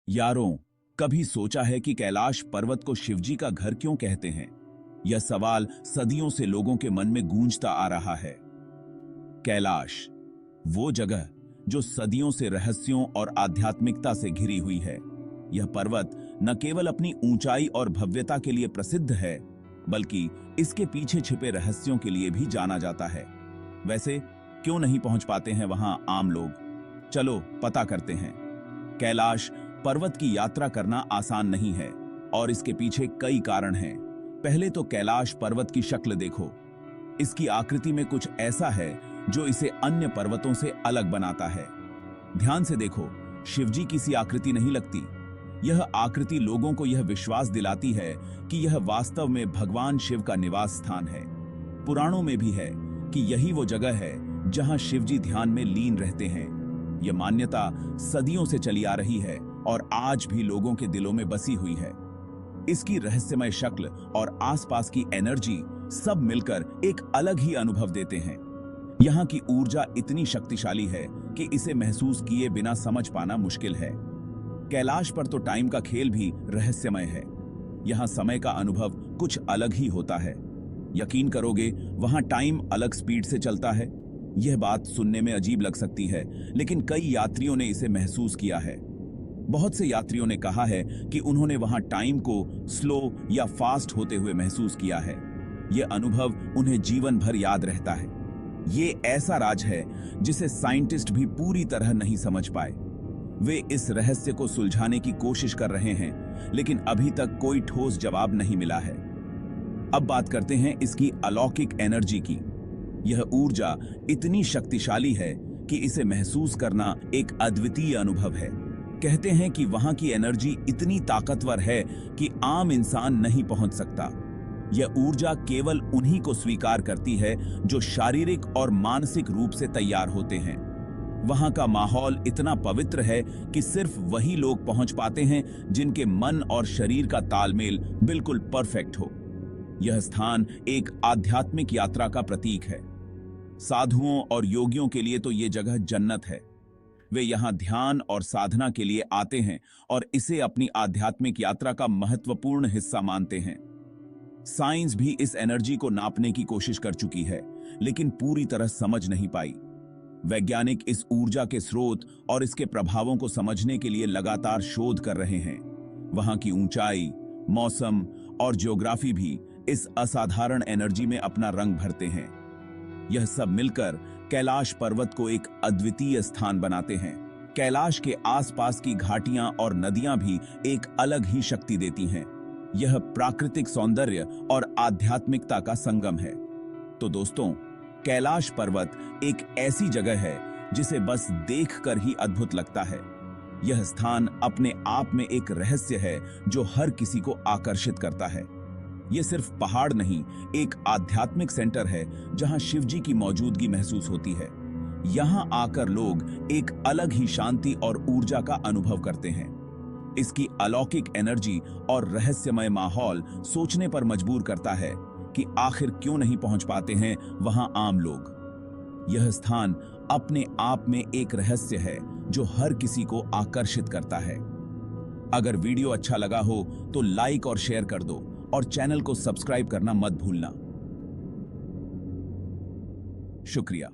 यारों, कभी सोचा है कि कैलाश पर्वत को शिवजी का घर क्यों कहते हैं? यह सवाल सदियों से लोगों के मन में गूंजता आ रहा है। कैलाश, वो जगह जो सदियों से रहस्यों और आध्यात्मिकता से घिरी हुई है। यह पर्वत न केवल अपनी ऊंचाई और भव्यता के लिए प्रसिद्ध है, बल्कि इसके पीछे छिपे रहस्यों के लिए भी जाना जाता है। वैसे क्यों नहीं पहुंच पाते हैं वहां आम लोग? चलो पता करते हैं। कैलाश पर्वत की यात्रा करना आसान नहीं है और इसके पीछे कई कारण हैं। पहले तो कैलाश पर्वत की शक्ल देखो। इसकी आकृति में कुछ ऐसा है जो इसे अन्य पर्वतों से अलग बनाता है। ध्यान से देखो, शिवजी की सी आकृति नहीं लगती। यह आकृति लोगों को यह विश्वास दिलाती है कि यह वास्तव में भगवान शिव का निवास स्थान है। पुराणों में भी है कि यही वो जगह है जहां शिवजी ध्यान में लीन रहते हैं। यह मान्यता सदियों से चली आ रही है और आज भी लोगों के दिलों में बसी हुई है। इसकी रहस्यमय शक्ल और आसपास की एनर्जी सब मिलकर एक अलग ही अनुभव देते हैं। यहाँ की ऊर्जा इतनी शक्तिशाली है कि इसे महसूस किए बिना समझ पाना मुश्किल है। कैलाश पर तो टाइम का खेल भी रहस्यमय है। यहाँ समय का अनुभव कुछ अलग ही होता है। यकीन करोगे, वहां टाइम अलग स्पीड से चलता है। यह बात सुनने में अजीब लग सकती है, लेकिन कई यात्रियों ने इसे महसूस किया है। बहुत से यात्रियों ने कहा है कि उन्होंने वहां टाइम को स्लो या फास्ट होते हुए महसूस किया है। यह अनुभव उन्हें जीवन भर याद रहता है। ये ऐसा राज है जिसे साइंटिस्ट भी पूरी तरह नहीं समझ पाए। वे इस रहस्य को सुलझाने की कोशिश कर रहे हैं, लेकिन अभी तक कोई ठोस जवाब नहीं मिला है। अब बात करते हैं इसकी अलौकिक एनर्जी की। यह ऊर्जा इतनी शक्तिशाली है कि इसे महसूस करना एक अद्वितीय अनुभव है। कहते हैं कि वहां की एनर्जी इतनी ताकतवर है कि आम इंसान नहीं पहुंच सकता। यह ऊर्जा केवल उन्हीं को स्वीकार करती है जो शारीरिक और मानसिक रूप से तैयार होते हैं। वहां का माहौल इतना पवित्र है कि सिर्फ वही लोग पहुंच पाते हैं जिनके मन और शरीर का तालमेल बिल्कुल परफेक्ट हो। यह स्थान एक आध्यात्मिक यात्रा का प्रतीक है। साधुओं और योगियों के लिए तो यह जगह जन्नत है। वे यहां ध्यान और साधना के लिए आते हैं और इसे अपनी आध्यात्मिक यात्रा का महत्वपूर्ण हिस्सा मानते हैं। साइंस भी इस एनर्जी को नापने की कोशिश कर चुकी है, लेकिन पूरी तरह समझ नहीं पाई। वैज्ञानिक इस ऊर्जा के स्रोत और इसके प्रभावों को समझने के लिए लगातार शोध कर रहे हैं। वहां की ऊंचाई, मौसम और ज्योग्राफी भी इस असाधारण एनर्जी में अपना रंग भरते हैं। यह सब मिलकर कैलाश पर्वत को एक अद्वितीय स्थान बनाते हैं। कैलाश के आसपास की घाटियां और नदियां भी एक अलग ही शक्ति देती हैं। यह प्राकृतिक सौंदर्य और आध्यात्मिकता का संगम है। तो दोस्तों, कैलाश पर्वत एक ऐसी जगह है जिसे बस देखकर ही अद्भुत लगता है। यह स्थान अपने आप में एक रहस्य है जो हर किसी को आकर्षित करता है। यह सिर्फ पहाड़ नहीं, एक आध्यात्मिक सेंटर है जहां शिवजी की मौजूदगी महसूस होती है। यहां आकर लोग एक अलग ही शांति और ऊर्जा का अनुभव करते हैं। इसकी अलौकिक एनर्जी और रहस्यमय माहौल सोचने पर मजबूर करता है कि आखिर क्यों नहीं पहुंच पाते हैं वहां आम लोग। यह स्थान अपने आप में एक रहस्य है जो हर किसी को आकर्षित करता है। अगर वीडियो अच्छा लगा हो तो लाइक और शेयर कर दो और चैनल को सब्सक्राइब करना मत भूलना। शुक्रिया।